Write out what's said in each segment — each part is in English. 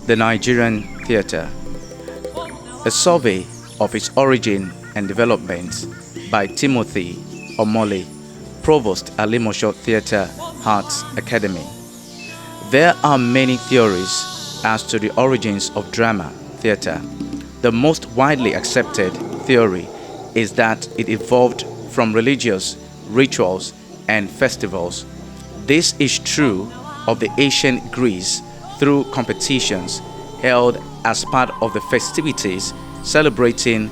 The Nigerian theatre. A survey of its origin and development by Timothy Omole, Provost at Limosho Theatre Arts Academy. There are many theories as to the origins of drama theatre. The most widely accepted theory is that it evolved from religious rituals and festivals. This is true of the ancient Greece through competitions held as part of the festivities celebrating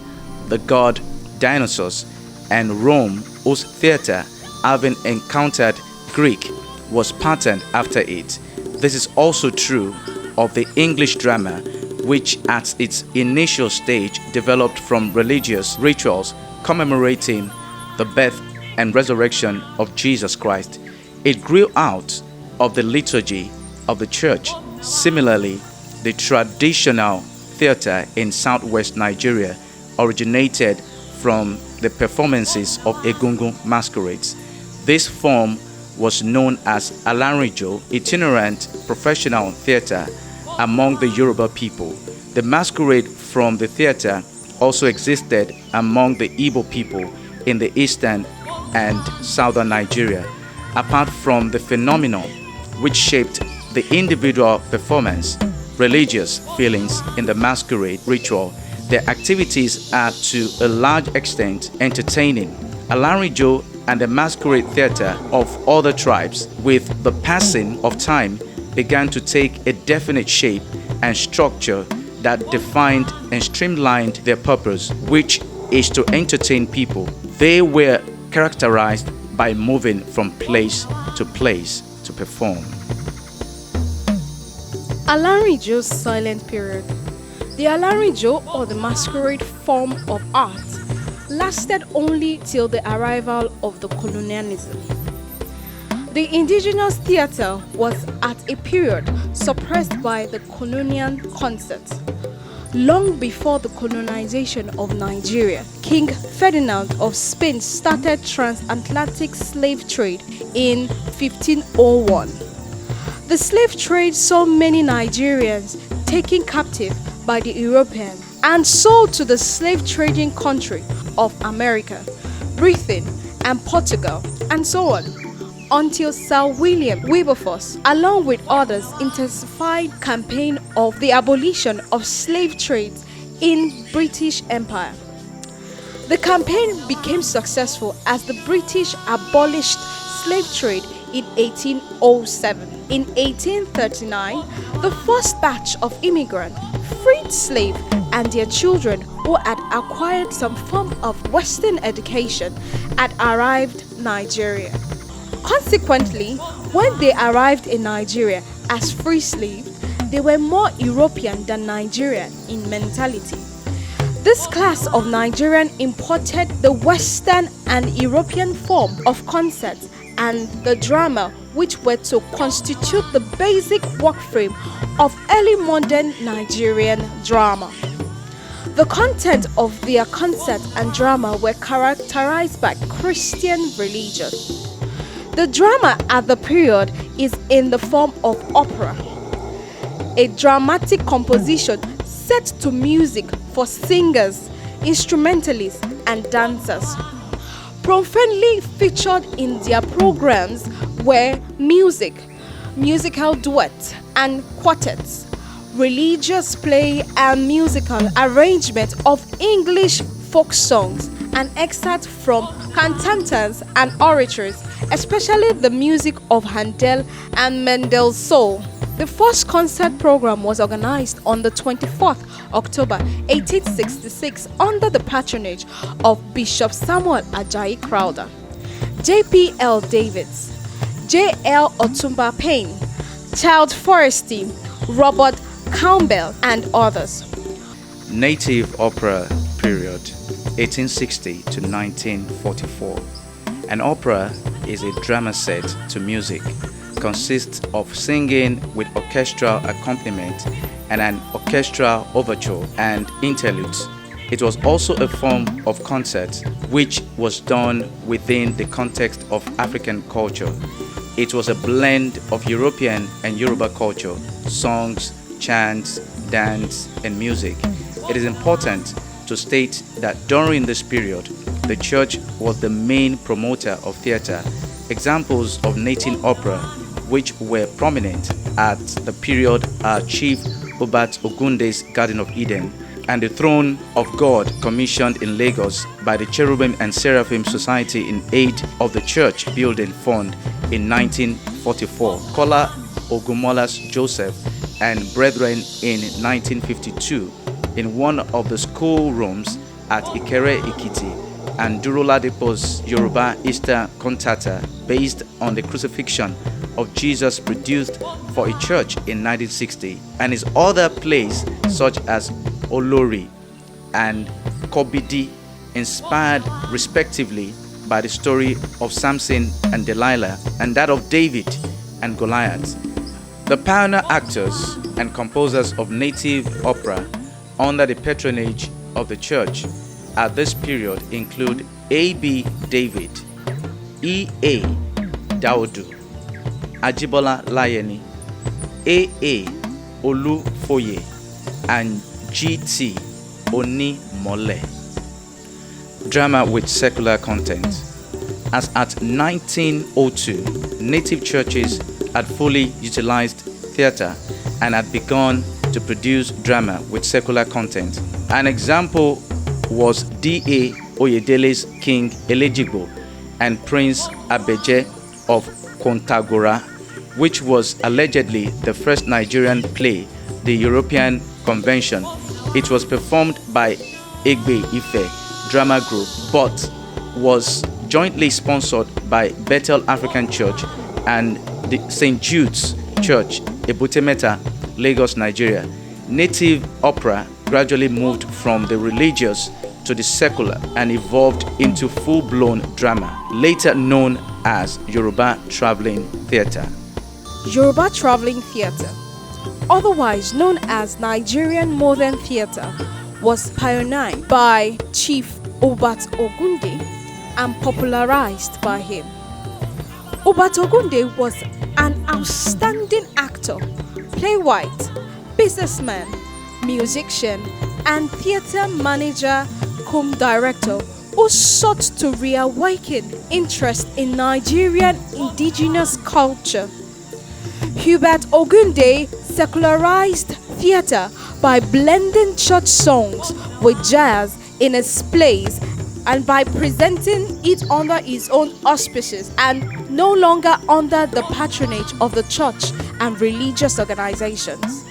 the god Dionysus, and Rome, whose theatre, having encountered Greek, was patterned after it. This is also true of the English drama, which at its initial stage developed from religious rituals commemorating the birth and resurrection of Jesus Christ. It grew out of the liturgy of the church. Similarly, the traditional theatre in southwest Nigeria originated from the performances of Egungun masquerades. This form was known as Alanrijo, itinerant professional theatre among the Yoruba people. The masquerade from the theatre also existed among the Igbo people in the eastern and southern Nigeria. Apart from the phenomenon which shaped the individual performance, religious feelings in the masquerade ritual, their activities are to a large extent entertaining. Alanrijo and the masquerade theatre of other tribes, with the passing of time, began to take a definite shape and structure that defined and streamlined their purpose, which is to entertain people. They were characterized by moving from place to perform. Alanrijo's silent period. The Alanrijo, or the masquerade form of art, lasted only till the arrival of the colonialism. The indigenous theatre was at a period suppressed by the colonial concept. Long before the colonization of Nigeria, King Ferdinand of Spain started transatlantic slave trade in 1501. The slave trade saw many Nigerians taken captive by the Europeans and sold to the slave trading country of America, Britain, and Portugal, and so on, until Sir William Wilberforce, along with others, intensified campaign of the abolition of slave trades in British Empire. The campaign became successful as the British abolished slave trade in 1807. In 1839, the first batch of immigrants, freed slaves and their children who had acquired some form of Western education had arrived in Nigeria. Consequently, when they arrived in Nigeria as free slaves, they were more European than Nigerian in mentality. This class of Nigerian imported the Western and European form of concert and the drama, which were to constitute the basic work frame of early modern Nigerian drama. The content of their concert and drama were characterized by Christian religion. The drama at the period is in the form of opera, a dramatic composition set to music for singers, instrumentalists, and dancers. Prominently featured in their programs were music, musical duets and quartets, religious play and musical arrangement of English folk songs, and excerpts from cantatas and oratories, especially the music of Handel and Mendelssohn. The first concert program was organized on the 24th October 1866 under the patronage of Bishop Samuel Ajayi Crowther, J.P.L. Davids, J.L. Otumba Payne, Child Forresty, Robert Campbell, and others. Native opera period 1860 to 1944. An opera is a drama set to music, consists of singing with orchestral accompaniment and an orchestral overture and interludes. It was also a form of concert which was done within the context of African culture. It was a blend of European and Yoruba culture, songs, chant, dance, and music. It is important to state that during this period, the church was the main promoter of theatre. Examples of native opera which were prominent at the period are Chief Hubert Ogunde's Garden of Eden and The Throne of God, commissioned in Lagos by the Cherubim and Seraphim Society in aid of the Church Building Fund in 1944, Kola Ogumola's Joseph and Brethren in 1952, in one of the school rooms at Ikere Ikiti, and Duroladipo's Yoruba Easter Cantata based on the crucifixion of Jesus produced for a church in 1960, and his other plays such as Olori and Kobidi, inspired respectively by the story of Samson and Delilah and that of David and Goliath. The pioneer actors and composers of native opera under the patronage of the church at this period include A.B. David, E.A. Daudu, Ajibola Layeni, A.A. Olufoye, and G.T. Omole. Drama with secular content. As at 1902, native churches had fully utilized theatre and had begun to produce drama with secular content. An example was D.A. Oyedele's King Elejigo and Prince Abeje of Kontagora, which was allegedly the first Nigerian play, the European Convention. It was performed by Egbe Ife Drama Group, but was jointly sponsored by Bethel African Church and the St. Jude's Church, Ebutemeta, Lagos, Nigeria. Native opera gradually moved from the religious to the secular and evolved into full-blown drama, later known as Yoruba Traveling Theatre. Yoruba Traveling Theatre, otherwise known as Nigerian Modern Theatre, was pioneered by Chief Hubert Ogunde and popularized by him. Hubert Ogunde was an outstanding actor, playwright, businessman, musician, and theatre manager cum director who sought to reawaken interest in Nigerian indigenous culture. Hubert Ogunde secularized theatre by blending church songs with jazz in his plays and by presenting it under his own auspices and no longer under the patronage of the church and religious organizations.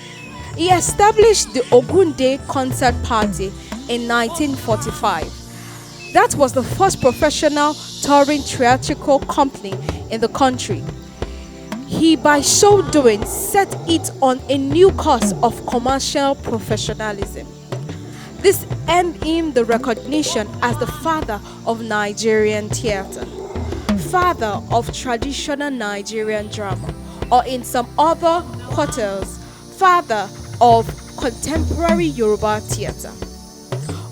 He established the Ogunde Concert Party in 1945. That was the first professional touring theatrical company in the country. He, by so doing, set it on a new course of commercial professionalism. This earned him the recognition as the father of Nigerian theatre, father of traditional Nigerian drama, or in some other quarters, father of contemporary Yoruba theatre.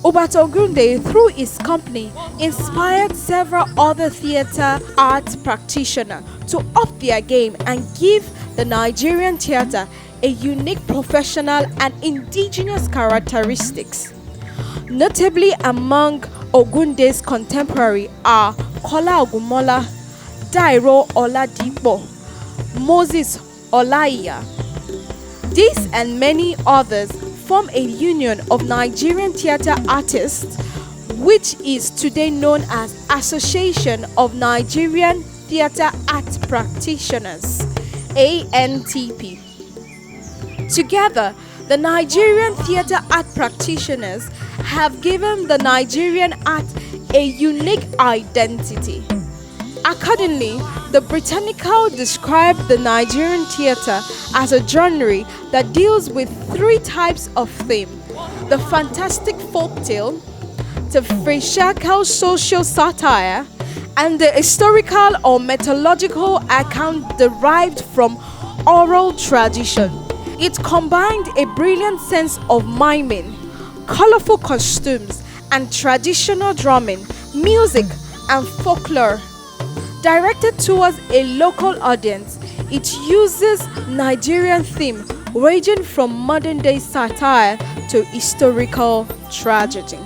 Hubert Ogunde, through his company, inspired several other theatre art practitioners to up their game and give the Nigerian theatre a unique professional and indigenous characteristics. Notably among Ogunde's contemporaries are Kola Ogumola, Dairo Oladipo, Moses Olaiya. These and many others form a union of Nigerian theatre artists, which is today known as Association of Nigerian Theatre Art Practitioners, ANTP. Together, the Nigerian theatre art practitioners have given the Nigerian art a unique identity. Accordingly, the Britannical described the Nigerian theatre as a genre that deals with three types of theme: the fantastic folktale, the philosophical social satire, and the historical or mythological account derived from oral tradition. It combined a brilliant sense of miming, colorful costumes, and traditional drumming, music, and folklore. Directed towards a local audience, it uses Nigerian theme ranging from modern-day satire to historical tragedy.